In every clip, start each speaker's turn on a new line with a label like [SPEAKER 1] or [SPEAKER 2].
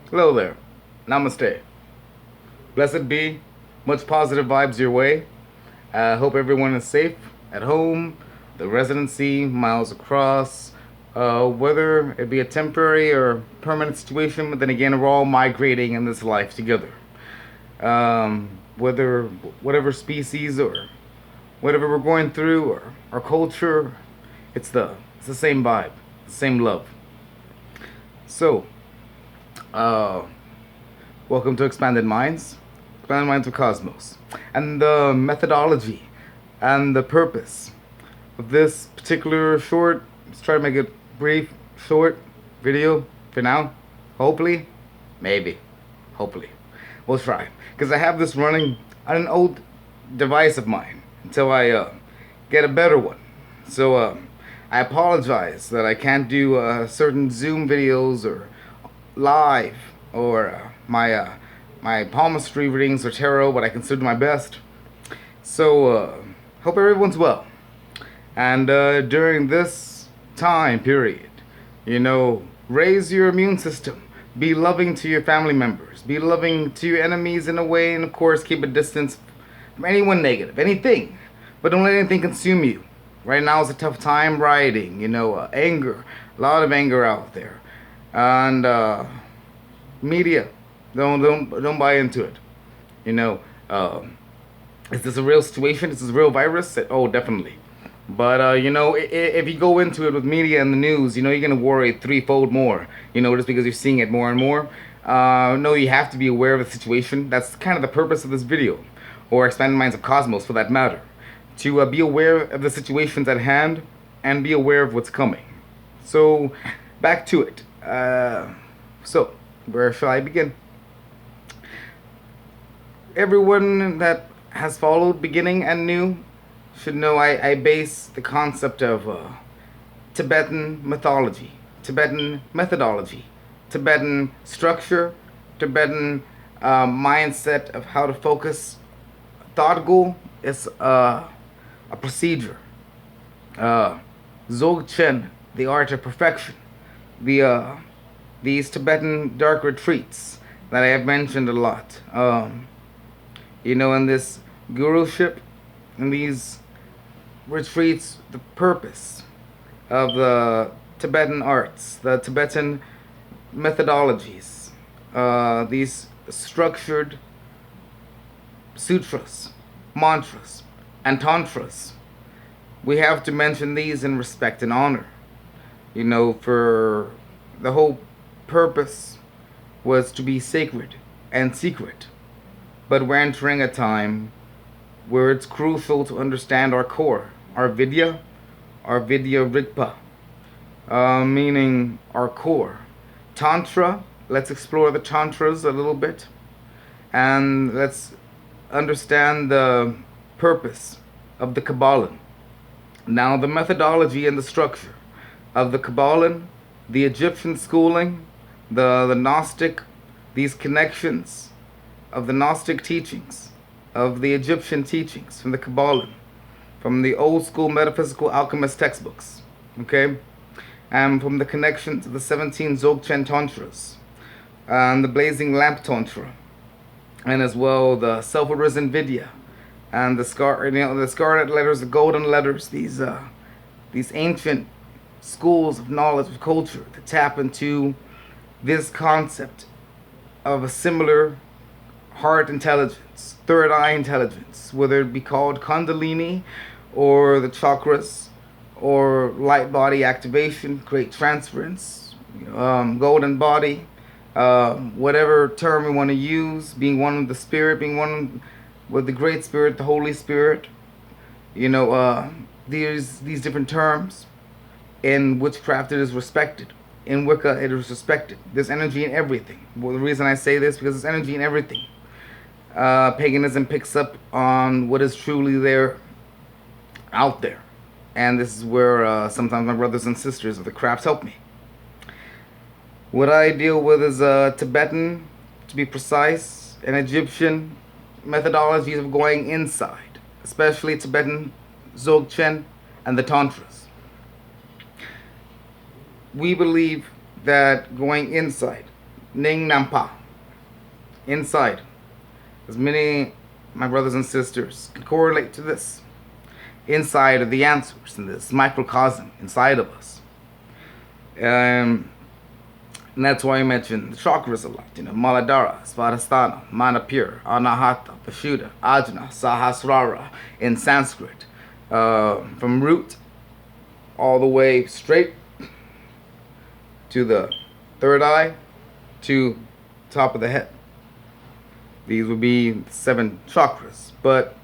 [SPEAKER 1] Hello there. Namaste. Blessed be. Much positive vibes your way. Hope everyone is safe at home, the residency, miles across. Whether it be a temporary or permanent situation, but then again, we're all migrating in this life together. Whether whatever species or whatever we're going through or our culture, it's the same vibe, the same love. So, uh, welcome to Expanded Minds of Cosmos, and the methodology and the purpose of this particular short. Let's try to make it brief, short video for now. Hopefully, maybe, hopefully, we'll try because I have this running on an old device of mine until I get a better one. So I apologize that I can't do certain Zoom videos or live or my palmistry readings or tarot, but I consider my best. So hope everyone's well. And during this time period, raise your immune system. Be loving to your family members. Be loving to your enemies in a way, and of course, keep a distance from anyone negative, anything. But don't let anything consume you. Right now is a tough time rioting, anger, a lot of anger out there. And media, don't buy into it. You know, is this a real situation? Is this a real virus? Oh, definitely. But if you go into it with media and the news, you're gonna worry threefold more. Just because you're seeing it more and more. No, you have to be aware of the situation. That's kind of the purpose of this video, or Expanded Minds of Cosmos, for that matter, to be aware of the situations at hand and be aware of what's coming. So, back to it. So, where shall I begin? Everyone that has followed beginning and new should know I base the concept of Tibetan mythology, Tibetan methodology, Tibetan structure, Tibetan mindset of how to focus. Thodgal is a procedure. Dzogchen, the art of perfection. These Tibetan dark retreats that I have mentioned a lot. In this guruship, in these retreats, the purpose of the Tibetan arts, the Tibetan methodologies, these structured sutras, mantras, and tantras. We have to mention these in respect and honor. For the whole purpose was to be sacred and secret. But we're entering a time where it's crucial to understand our core, our vidya rigpa, meaning our core. Tantra, let's explore the tantras a little bit, and let's understand the purpose of the Kabbalah. Now, the methodology and the structure of the Kabbalah, the Egyptian schooling, the Gnostic, these connections of the Gnostic teachings, of the Egyptian teachings, from the Kabbalah, from the old school metaphysical alchemist textbooks, okay? And from the connections of the 17 Dzogchen Tantras, and the Blazing Lamp Tantra, and as well the Self-Arisen Vidya, and the scarlet letters, the golden letters, these ancient schools of knowledge, of culture, that tap into this concept of a similar heart intelligence, third eye intelligence, whether it be called Kundalini or the chakras or light body activation, great transference, golden body, whatever term we want to use, being one with the spirit, being one with the great spirit, the Holy Spirit, these different terms. In witchcraft it is respected. In Wicca it is respected. There's energy in everything. Well, the reason I say this, because there's energy in everything. Paganism picks up on what is truly there, out there. And this is where sometimes my brothers and sisters of the crafts help me. What I deal with is Tibetan, to be precise, and Egyptian methodologies of going inside, especially Tibetan, Dzogchen, and the Tantras. We believe that going inside, Ning Nampa. Inside. As many my brothers and sisters can correlate to this. Inside are the answers in this microcosm inside of us. And that's why I mentioned the chakras a lot. Muladhara, Svadhisthana, Manipura, Anahata, Vishuddha, Ajna, Sahasrara in Sanskrit. From root all the way straight to the third eye to top of the head. These would be the 7 chakras. But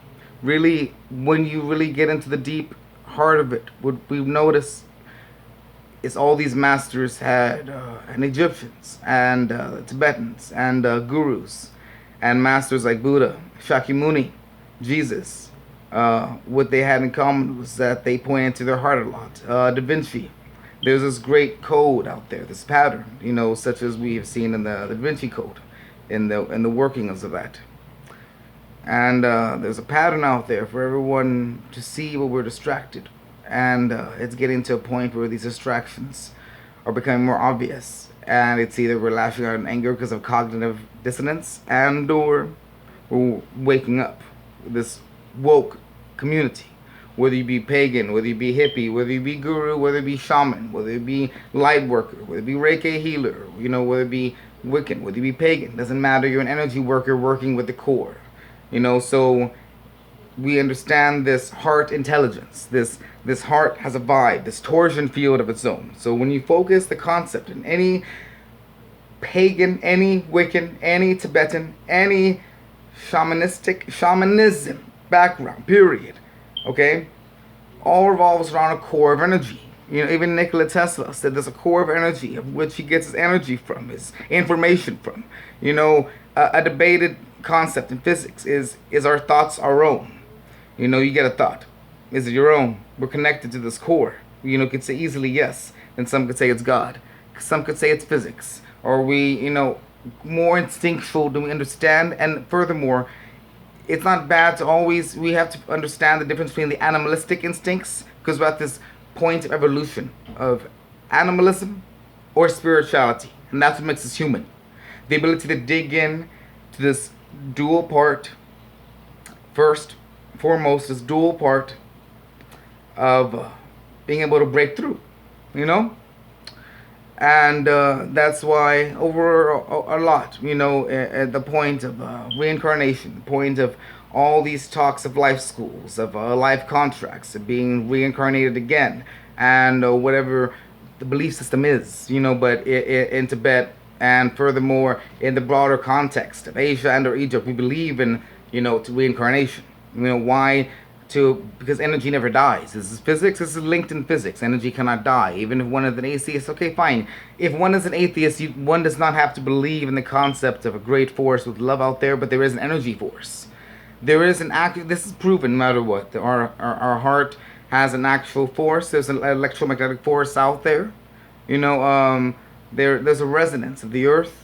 [SPEAKER 1] really, when you really get into the deep heart of it, what we've noticed is all these masters had, and Egyptians, and Tibetans, and gurus, and masters like Buddha, Shakyamuni, Jesus. What they had in common was that they pointed to their heart a lot. Da Vinci, there's this great code out there, this pattern, such as we have seen in the Da Vinci Code, in the workings of that. And there's a pattern out there for everyone to see when we're distracted. And it's getting to a point where these distractions are becoming more obvious. And it's either we're lashing out in anger because of cognitive dissonance, and or we're waking up. This woke community. Whether you be pagan, whether you be hippie, whether you be guru, whether it be shaman, whether it be light worker, whether it be Reiki healer, whether it be Wiccan, whether you be pagan, doesn't matter. You're an energy worker working with the core. So we understand this heart intelligence. This heart has a vibe, this torsion field of its own. So when you focus the concept in any pagan, any Wiccan, any Tibetan, any shamanism background, period, okay, all revolves around a core of energy. Even Nikola Tesla said there's a core of energy of which he gets his energy from, his information from. A debated concept in physics is our thoughts our own? You get a thought. Is it your own? We're connected to this core. Could say easily yes. And some could say it's God. Some could say it's physics. Or we, more instinctual than we understand. And furthermore, it's not bad to always, we have to understand the difference between the animalistic instincts, because we're at this point of evolution of animalism or spirituality. And that's what makes us human. The ability to dig in to this dual part, first, foremost, this dual part of being able to break through, and that's why over a lot, at the point of reincarnation, the point of all these talks of life schools, of life contracts, of being reincarnated again, and whatever the belief system is, but in Tibet, and furthermore in the broader context of Asia and or Egypt, we believe in, to reincarnation. Why? Because energy never dies. This is physics. This is linked in physics. Energy cannot die. Even if one is an atheist, okay, fine. If one is an atheist, one does not have to believe in the concept of a great force with love out there, but there is an energy force. There is an act. This is proven no matter what. Our heart has an actual force. There's an electromagnetic force out there. There's a resonance of the earth.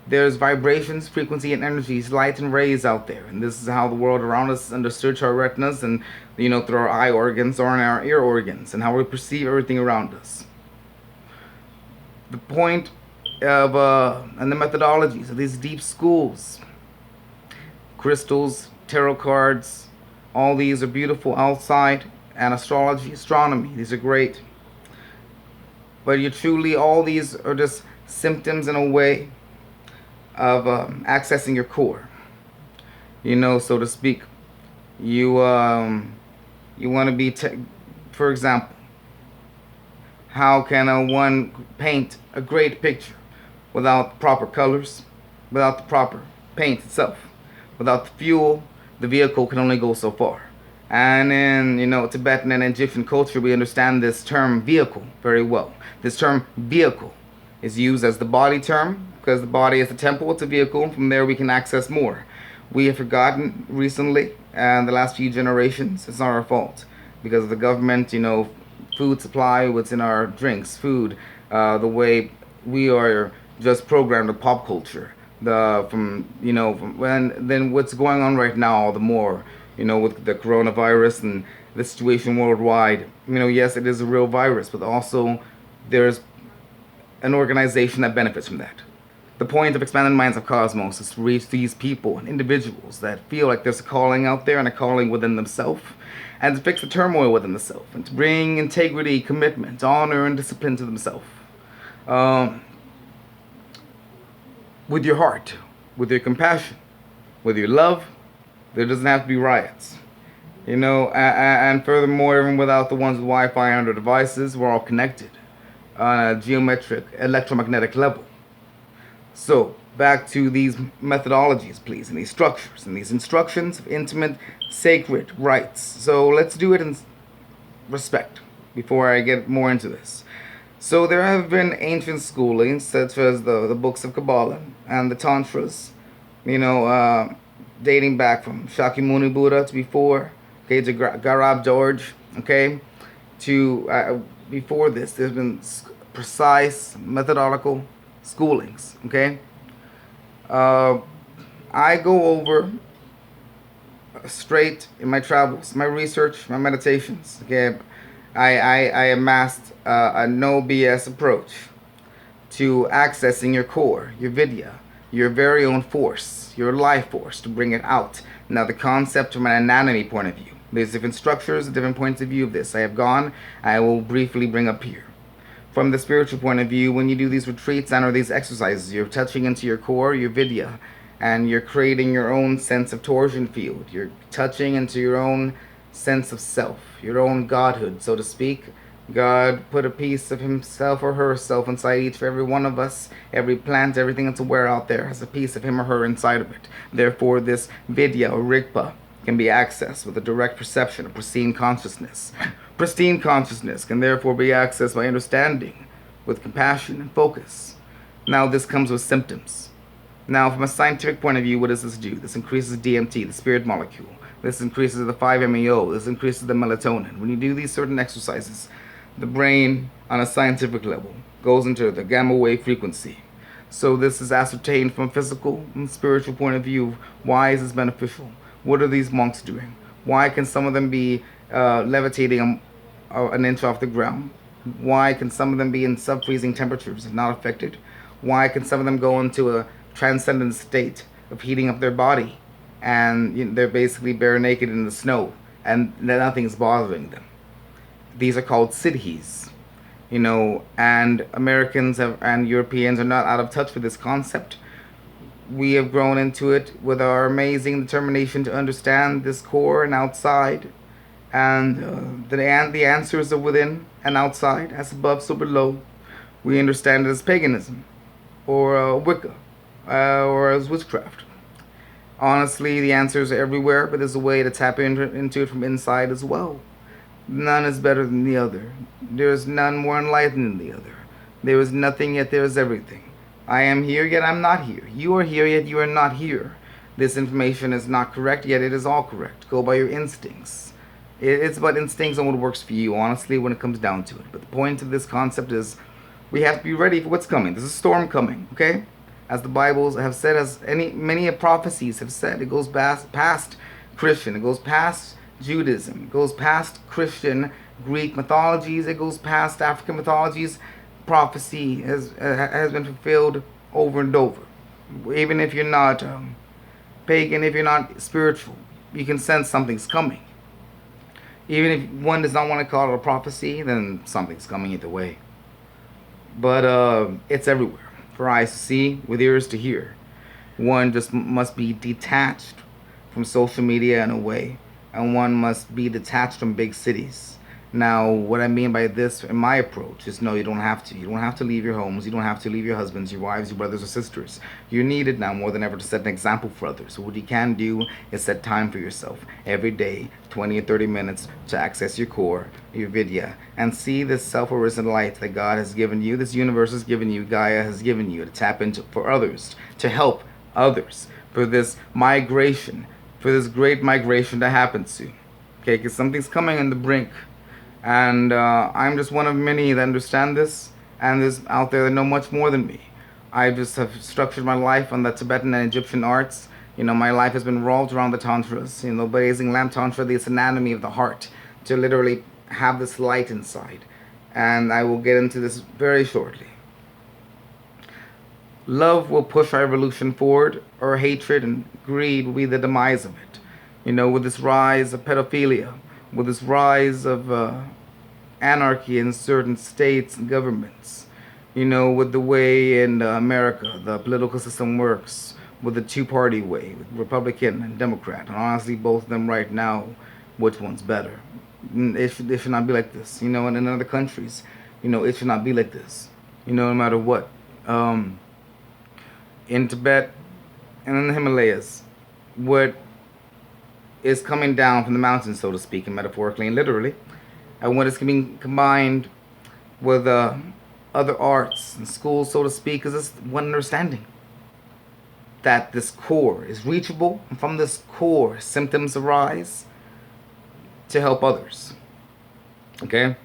[SPEAKER 1] There's vibrations, frequency, and energies, light and rays out there. And this is how the world around us is understood through our retinas and, through our eye organs or in our ear organs, and how we perceive everything around us. The point of, and the methodologies of these deep schools, crystals, tarot cards, all these are beautiful outside, and astrology, astronomy, these are great. But all these are just symptoms in a way of accessing your core, so to speak. You want to be, for example, how can one paint a great picture without the proper colors, without the proper paint itself, without the fuel? The vehicle can only go so far. And in Tibetan and Egyptian culture, we understand this term vehicle very well. This term vehicle is used as the body term, because the body is the temple, it's a vehicle, and from there we can access more. We have forgotten recently, and the last few generations, it's not our fault, because of the government, food supply, what's in our drinks, food, the way we are just programmed to pop culture, then what's going on right now, all the more, with the coronavirus and the situation worldwide. Yes, it is a real virus, but also there's an organization that benefits from that. The point of Expanded Minds of Cosmos is to reach these people and individuals that feel like there's a calling out there and a calling within themselves, and to fix the turmoil within themselves, and to bring integrity, commitment, honor, and discipline to themselves. With your heart, with your compassion, with your love. There doesn't have to be riots. And furthermore, even without the ones with Wi-Fi on their devices, we're all connected on a geometric, electromagnetic level. So, back to these methodologies, please, and these structures, and these instructions of intimate, sacred rites. So, let's do it in respect before I get more into this. So, there have been ancient schoolings, such as the books of Kabbalah and the Tantras, dating back from Shakyamuni Buddha to before, okay, to Garab George, okay, to before this. There's been precise methodological schoolings, okay. I go over straight in my travels, my research, my meditations, okay. I amassed a no BS approach to accessing your core, your vidya, your very own force, your life force, to bring it out. Now, the concept from an anatomy point of view, there's different structures, different points of view of this. I will briefly bring up here. From the spiritual point of view, when you do these retreats and or these exercises, you're touching into your core, your vidya, and you're creating your own sense of torsion field. You're touching into your own sense of self, your own godhood, so to speak. God put a piece of himself or herself inside each for every one of us. Every plant, everything that's aware out there has a piece of him or her inside of it. Therefore, this vidya or rigpa can be accessed with a direct perception of pristine consciousness. Pristine consciousness can therefore be accessed by understanding with compassion and focus. Now, this comes with symptoms. Now, from a scientific point of view, what does this do? This increases DMT, the spirit molecule. This increases the 5-MeO. This increases the melatonin. When you do these certain exercises, the brain, on a scientific level, goes into the gamma wave frequency. So this is ascertained from a physical and spiritual point of view. Why is this beneficial? What are these monks doing? Why can some of them be levitating an inch off the ground? Why can some of them be in sub-freezing temperatures and not affected? Why can some of them go into a transcendent state of heating up their body, and they're basically bare naked in the snow and nothing's bothering them? These are called siddhis, and Americans and Europeans are not out of touch with this concept. We have grown into it with our amazing determination to understand this core and outside, and the answers are within and outside, as above, so below. We understand it as paganism, or Wicca, or as witchcraft. Honestly, the answers are everywhere, but there's a way to tap into it from inside as well. None is better than the other. There is none more enlightened than the other. There is nothing, yet there is everything. I am here, yet I'm not here. You are here, yet you are not here. This information is not correct, yet it is all correct. Go by your instincts. It's about instincts and what works for you, honestly, when it comes down to it. But the point of this concept is we have to be ready for what's coming. There's a storm coming, okay? As the Bibles have said, as many prophecies have said, it goes past Christian, it goes past Judaism, it goes past Christian Greek mythologies, it goes past African mythologies. Prophecy has been fulfilled over and over. Even if you're not pagan, if you're not spiritual, you can sense something's coming. Even if one does not want to call it a prophecy, then something's coming either way. But it's everywhere, for eyes to see, with ears to hear. One just must be detached from social media in a way, and one must be detached from big cities. Now, what I mean by this in my approach is no, you don't have to. You don't have to leave your homes. You don't have to leave your husbands, your wives, your brothers or sisters. You're needed now more than ever to set an example for others. So what you can do is set time for yourself every day, 20 or 30 minutes, to access your core, your vidya, and see this self-arisen light that God has given you, this universe has given you, Gaia has given you, to tap into for others, to help others, for this migration, for this great migration to happen soon. Okay, because something's coming on the brink. And I'm just one of many that understand this, and there's out there that know much more than me. I just have structured my life on the Tibetan and Egyptian arts. My life has been revolved around the Tantras, blazing lamp Tantra, this anatomy of the heart, to literally have this light inside. And I will get into this very shortly. Love will push our evolution forward, or hatred and greed will be the demise of it. With this rise of pedophilia, with this rise of anarchy in certain states and governments, with the way in America the political system works, with the two-party way, with Republican and Democrat, and honestly, both of them right now, which one's better? It should not be like this. And in other countries, it should not be like this. No matter what. In Tibet and in the Himalayas, what is coming down from the mountains, so to speak, and metaphorically and literally, and what is being combined with other arts and schools, so to speak, is this one understanding that this core is reachable, and from this core, symptoms arise to help others. Okay?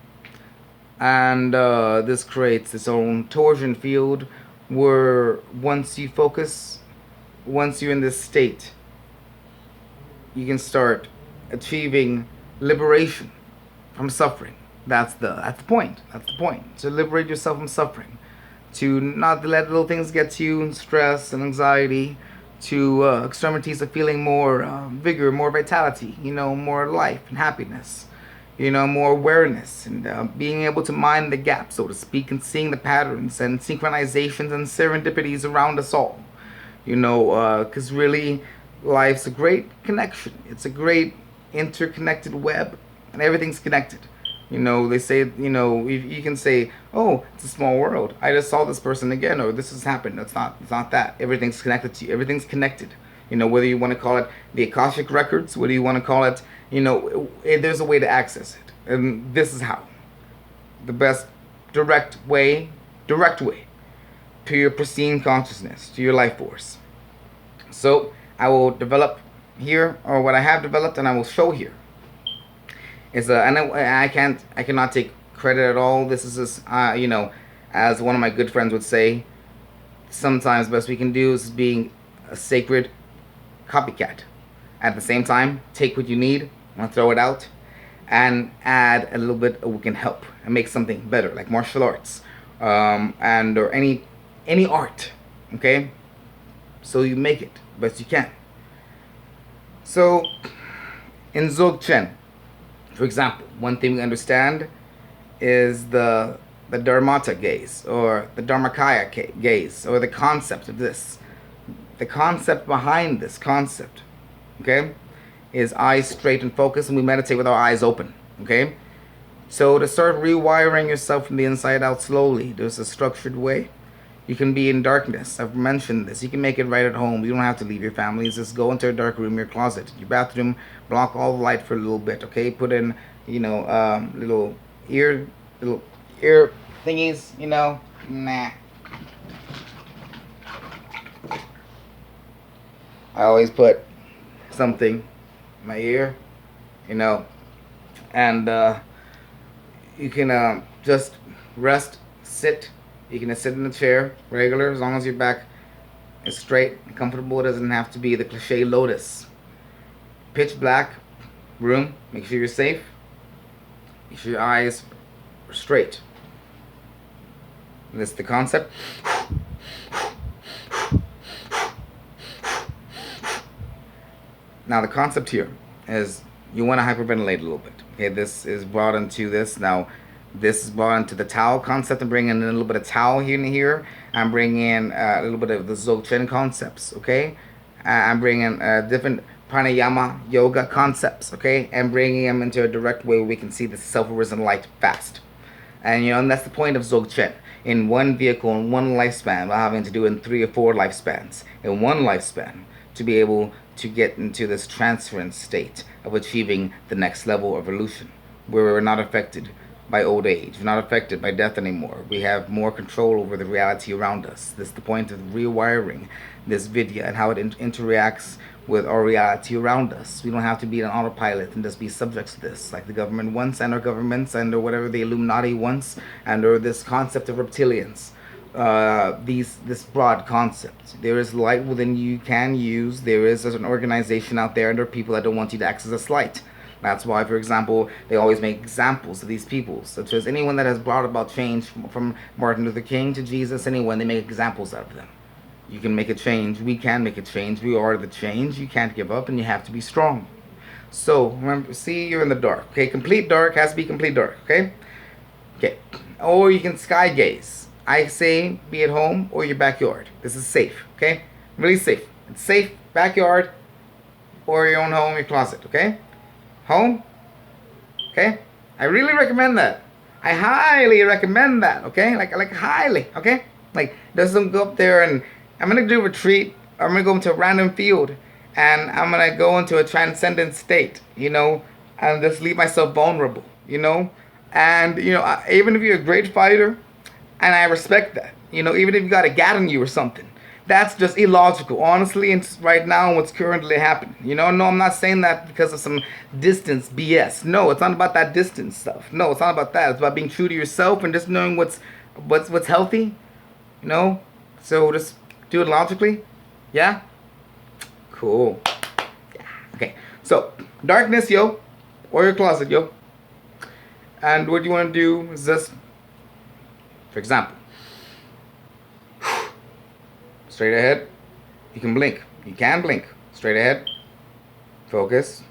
[SPEAKER 1] And this creates its own torsion field where once you focus, once you're in this state, you can start achieving liberation from suffering. That's the point. That's the point. To liberate yourself from suffering. To not let little things get to you, and stress and anxiety, to extremities of feeling more vigor, more vitality, more life and happiness. More awareness, and being able to mind the gap, so to speak, and seeing the patterns and synchronizations and serendipities around us all. Because really, life's a great connection. It's a great interconnected web, and everything's connected. They say, you can say, oh, it's a small world. I just saw this person again, or this has happened. It's not that. Everything's connected to you. Everything's connected. Whether you want to call it the Akashic Records, whether you want to call it, there's a way to access it. And this is how. The best direct way to your pristine consciousness, to your life force. So I will develop here, or what I have developed, and I will show here. And I cannot take credit at all. This is just, as one of my good friends would say, sometimes the best we can do is being a sacred copycat. At the same time, take what you need and throw it out, and add a little bit we can help and make something better, like martial arts, and or any art. Okay, so you make it best you can. So in Dzogchen, for example, one thing we understand is the Dharmata gaze, or the Dharmakaya gaze, or the concept of this. The concept behind this concept, okay, is eyes straight and focused, and we meditate with our eyes open, okay? So to start rewiring yourself from the inside out slowly, there's a structured way. You can be in darkness. I've mentioned this. You can make it right at home. You don't have to leave your family. Just go into a dark room, your closet, your bathroom, block all the light for a little bit, okay? Put in, little ear thingies, Nah. I always put something in my ear, and you can just rest, sit. You can sit in a chair, regular, as long as your back is straight and comfortable. It doesn't have to be the cliche lotus. Pitch black room, make sure you're safe. Make sure your eyes are straight. This is the concept. Now the concept here is you want to hyperventilate a little bit. Okay, this is brought into this. Now this is brought into the Tao concept. I'm bringing in a little bit of Tao here and here. I'm bringing in a little bit of the Dzogchen concepts. Okay, I'm bringing different pranayama yoga concepts. Okay, and bringing them into a direct way where we can see the self-arisen light fast. And and that's the point of Dzogchen. In one vehicle, in one lifespan, without having to do it in 3 or 4 lifespans. In one lifespan, to be able to get into this transference state of achieving the next level of evolution, where we're not affected by old age, we're not affected by death anymore. We have more control over the reality around us. This is the point of rewiring this video and how it interacts with our reality around us. We don't have to be an autopilot and just be subjects to this, like the government wants, and our governments, and or whatever the Illuminati wants, and or this concept of reptilians. This broad concept. There is light within you can use. There is an organization out there, and there are people that don't want you to access this light. That's why, for example, they always make examples of these people, such as anyone that has brought about change from Martin Luther King to Jesus, anyone, they make examples out of them. You can make a change. We can make a change. We are the change. You can't give up, and you have to be strong. So remember, see, you're in the dark. Okay, complete dark has to be complete dark. Okay, okay. Or you can sky gaze. I say be at home or your backyard. This is safe. Okay, really safe. It's safe. Backyard or your own home, your closet. Okay, home. Okay, I really recommend that. I highly recommend that. Okay, like highly. Okay, like doesn't go up there and I'm gonna do a retreat. I'm gonna go into a random field and I'm gonna go into a transcendent state, you know, and just leave myself vulnerable, you know. And you know, even if you're a great fighter, and I respect that, you know, even if you got a gat on you or something, that's just illogical, honestly. And right now, what's currently happening, you know. No, I'm not saying that because of some distance BS. No, it's not about that distance stuff. No, it's not about that. It's about being true to yourself and just knowing what's healthy, you know. So just do it logically. Yeah. Cool. Yeah. Okay. So darkness, yo, or your closet, yo. And what you want to do is this. For example, straight ahead. You can blink. You can blink. Straight ahead. Focus.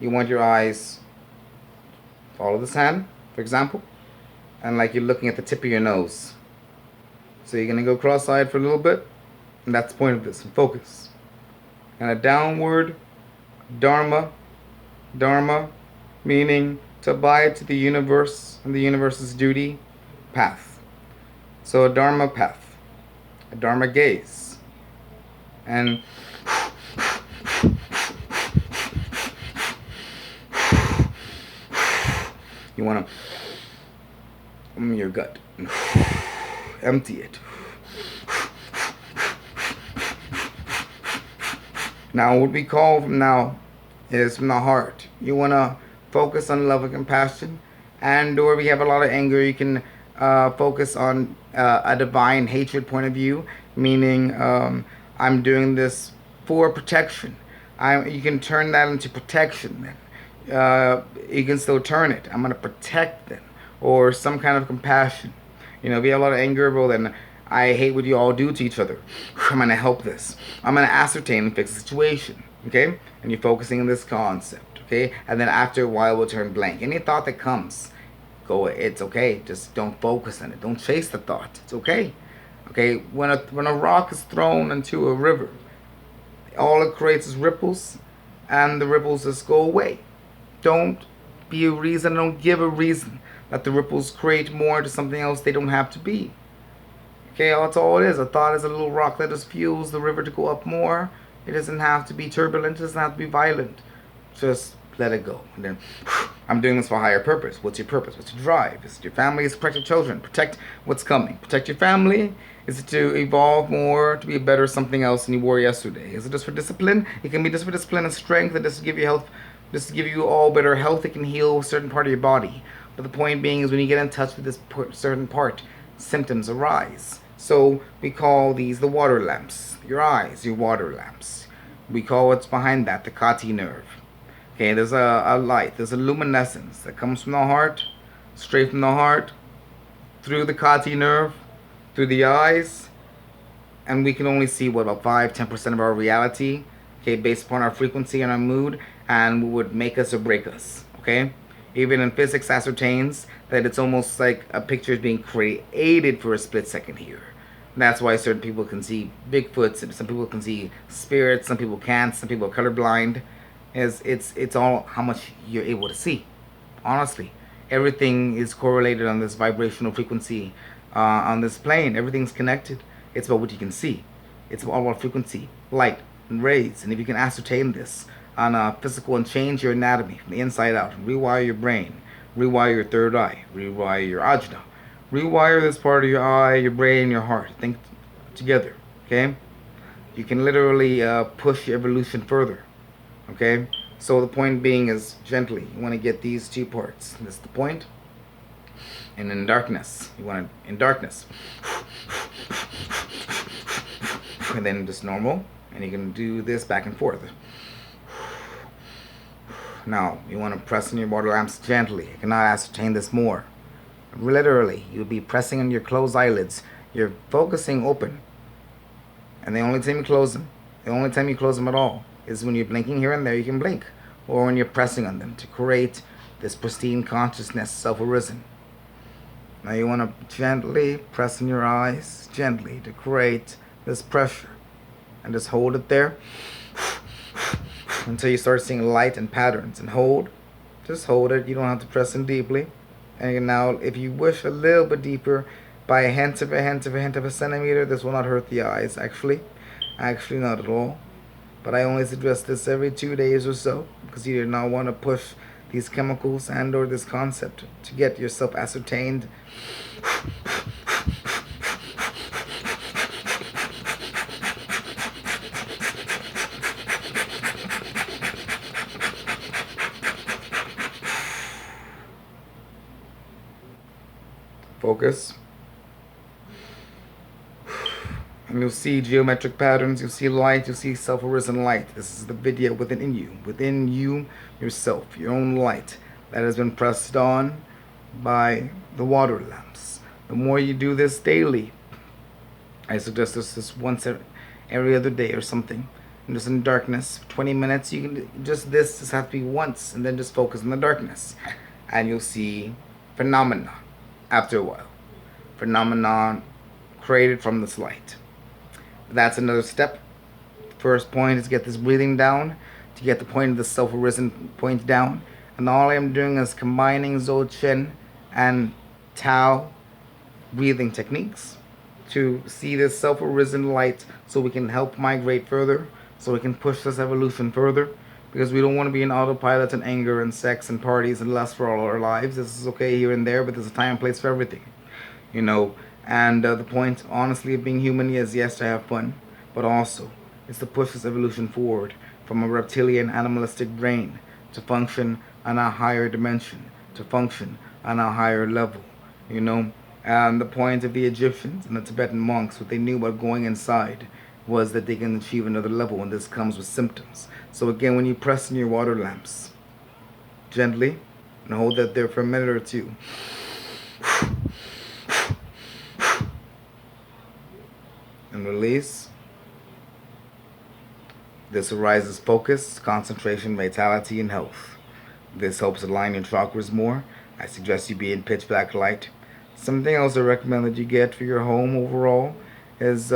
[SPEAKER 1] You want your eyes follow this hand, for example, and like you're looking at the tip of your nose. So you're gonna go cross-eyed for a little bit, and that's the point of this. And focus. And a downward Dharma. Dharma meaning to abide to the universe and the universe's duty path. So a Dharma path, a Dharma gaze, and you want to your gut, empty it. Now what we call from now is from the heart. You want to focus on love and compassion, and or we have a lot of anger, you can focus on a divine hatred point of view, meaning I'm doing this for protection. You can turn that into protection then. You can still turn it. I'm going to protect them. Or some kind of compassion. You know, if you have a lot of anger, well then I hate what you all do to each other. I'm going to help this. I'm going to ascertain and fix the situation. Okay? And you're focusing on this concept. Okay? And then after a while we'll turn blank. Any thought that comes, go, it's okay. Just don't focus on it. Don't chase the thought. It's okay. Okay? When a rock is thrown into a river, all it creates is ripples, and the ripples just go away. Don't be a reason, don't give a reason that the ripples create more to something else they don't have to be. Okay, that's all it is. A thought is a little rock that just fuels the river to go up more. It doesn't have to be turbulent, it doesn't have to be violent. Just let it go. And then, I'm doing this for a higher purpose. What's your purpose? What's your drive? Is it your family? Is it protect your children? Protect what's coming. Protect your family? Is it to evolve more, to be a better something else than you were yesterday? Is it just for discipline? It can be just for discipline and strength, and just to give you health, just to give you all better health. It can heal a certain part of your body. But the point being is when you get in touch with this certain part, symptoms arise. So we call these the water lamps. Your eyes, your water lamps. We call what's behind that the Kati nerve. Okay, there's a light, there's a luminescence that comes from the heart, straight from the heart, through the Kati nerve, through the eyes, and we can only see what, about 5-10% of our reality, okay, based upon our frequency and our mood, and would make us or break us. Okay, even in physics ascertains that it's almost like a picture is being created for a split second here. And that's why certain people can see Bigfoots, some people can see spirits, some people can't, some people are colorblind. It's all how much you're able to see. Honestly, everything is correlated on this vibrational frequency, on this plane. Everything's connected. It's about what you can see. It's all about frequency, light, and rays. And if you can ascertain this on a physical and change your anatomy from the inside out, and rewire your brain, rewire your third eye, rewire your ajna, rewire this part of your eye, your brain, your heart. Think together. Okay, you can literally push your evolution further. Okay, so the point being is gently, you want to get these two parts. That's the point. And in darkness, you want to, in darkness, and then just normal, and you can do this back and forth. Now, you want to press on your water lamps gently. You cannot ascertain this more. Literally, you'll be pressing on your closed eyelids. You're focusing open. And the only time you close them, the only time you close them at all, is when you're blinking here and there, you can blink. Or when you're pressing on them to create this pristine consciousness self-arisen. Now you want to gently press in your eyes, gently, to create this pressure. And just hold it there until you start seeing light and patterns. And hold. Just hold it. You don't have to press in deeply. And now, if you wish a little bit deeper, by a hint of a centimeter, this will not hurt the eyes, actually. Actually, not at all. But I only suggest this every 2 days or so, because you do not want to push these chemicals and or this concept to get yourself ascertained. Focus. And you'll see geometric patterns, you'll see light, you'll see self-arisen light. This is the video within you yourself, your own light that has been pressed on by the water lamps. The more you do this daily, I suggest this once every other day or something, and just in darkness, 20 minutes, you can just have to be once, and then just focus on the darkness. And you'll see phenomena after a while. Phenomenon created from this light. That's another step. First point is get this breathing down, to get the point of the self-arisen point down. And all I'm doing is combining Dzogchen and Tao breathing techniques to see this self-arisen light, so we can help migrate further, so we can push this evolution further, because we don't want to be in autopilot and anger and sex and parties and lust for all our lives. This is okay here and there, but there's a time and place for everything, you know. And the point, honestly, of being human is, yes, to have fun, but also it's to push this evolution forward from a reptilian, animalistic brain to function on a higher dimension, to function on a higher level, you know. And the point of the Egyptians and the Tibetan monks, what they knew about going inside, was that they can achieve another level, and this comes with symptoms. So again, when you press in your water lamps, gently, and hold that there for a minute or two. And release. This arises focus, concentration, vitality, and health. This helps align your chakras more. I suggest you be in pitch black light. Something else I recommend that you get for your home overall is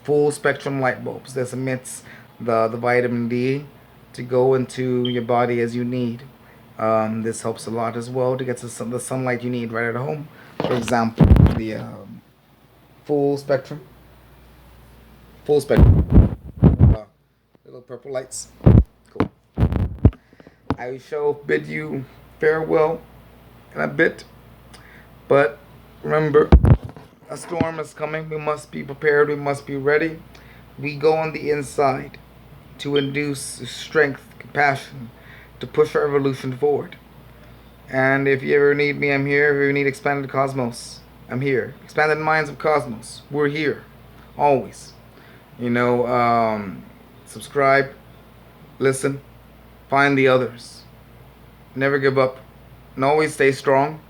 [SPEAKER 1] full spectrum light bulbs. This emits the vitamin D to go into your body as you need. This helps a lot as well to get the sunlight you need right at home. For example, the full spectrum, little purple lights. Cool. I shall bid you farewell in a bit, but remember, a storm is coming. We must be prepared. We must be ready. We go on the inside to induce strength, compassion, to push our evolution forward. And if you ever need me, I'm here. If you need Expanded Cosmos, I'm here. Expanded Minds of Cosmos, we're here. Always. You know, subscribe, listen, find the others. Never give up. And always stay strong.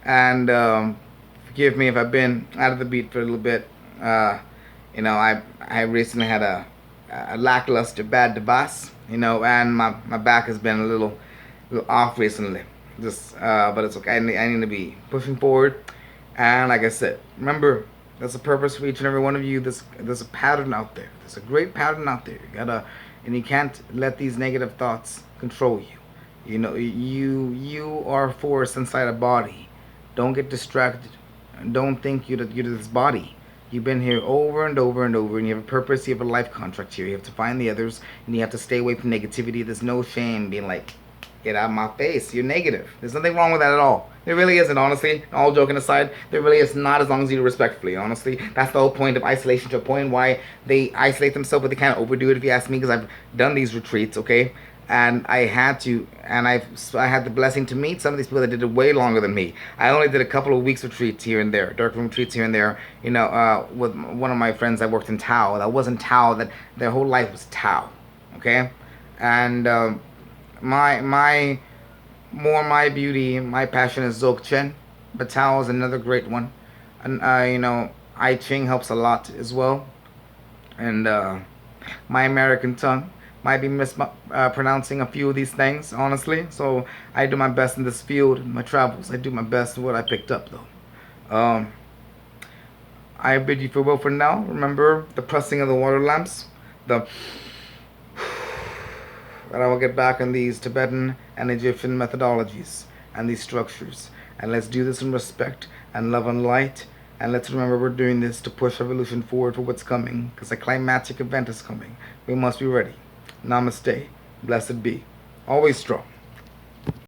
[SPEAKER 1] And forgive me if I've been out of the beat for a little bit. You know, I recently had a lackluster bad device, you know, and my back has been a little off recently. But it's okay. I need to be pushing forward. And like I said, remember, there's a purpose for each and every one of you. There's a pattern out there. There's a great pattern out there. And you can't let these negative thoughts control you. You know, you are a force inside a body. Don't get distracted. Don't think you're this body. You've been here over and over and over, and you have a purpose. You have a life contract here. You have to find the others, and you have to stay away from negativity. There's no shame being like, get out of my face. You're negative. There's nothing wrong with that at all. There really isn't, honestly. All joking aside, there really is not, as long as you do respectfully, honestly. That's the whole point of isolation, to a point why they isolate themselves, but they kind of overdo it, if you ask me, because I've done these retreats, okay? And I had the blessing to meet some of these people that did it way longer than me. I only did a couple of weeks retreats here and there, dark room retreats here and there, you know, with one of my friends that worked in Tao. That wasn't Tao, that their whole life was Tao, okay? And my beauty, my passion is Dzogchen, but Tao is another great one. And you know, I Ching helps a lot as well. And my American tongue might be mispronouncing a few of these things, honestly. So I do my best in this field, in my travels. I do my best in what I picked up, though. I bid you farewell for now. Remember the pressing of the water lamps, the and I will get back on these Tibetan and Egyptian methodologies and these structures. And let's do this in respect and love and light. And let's remember we're doing this to push evolution forward for what's coming, because a climatic event is coming. We must be ready. Namaste. Blessed be. Always strong.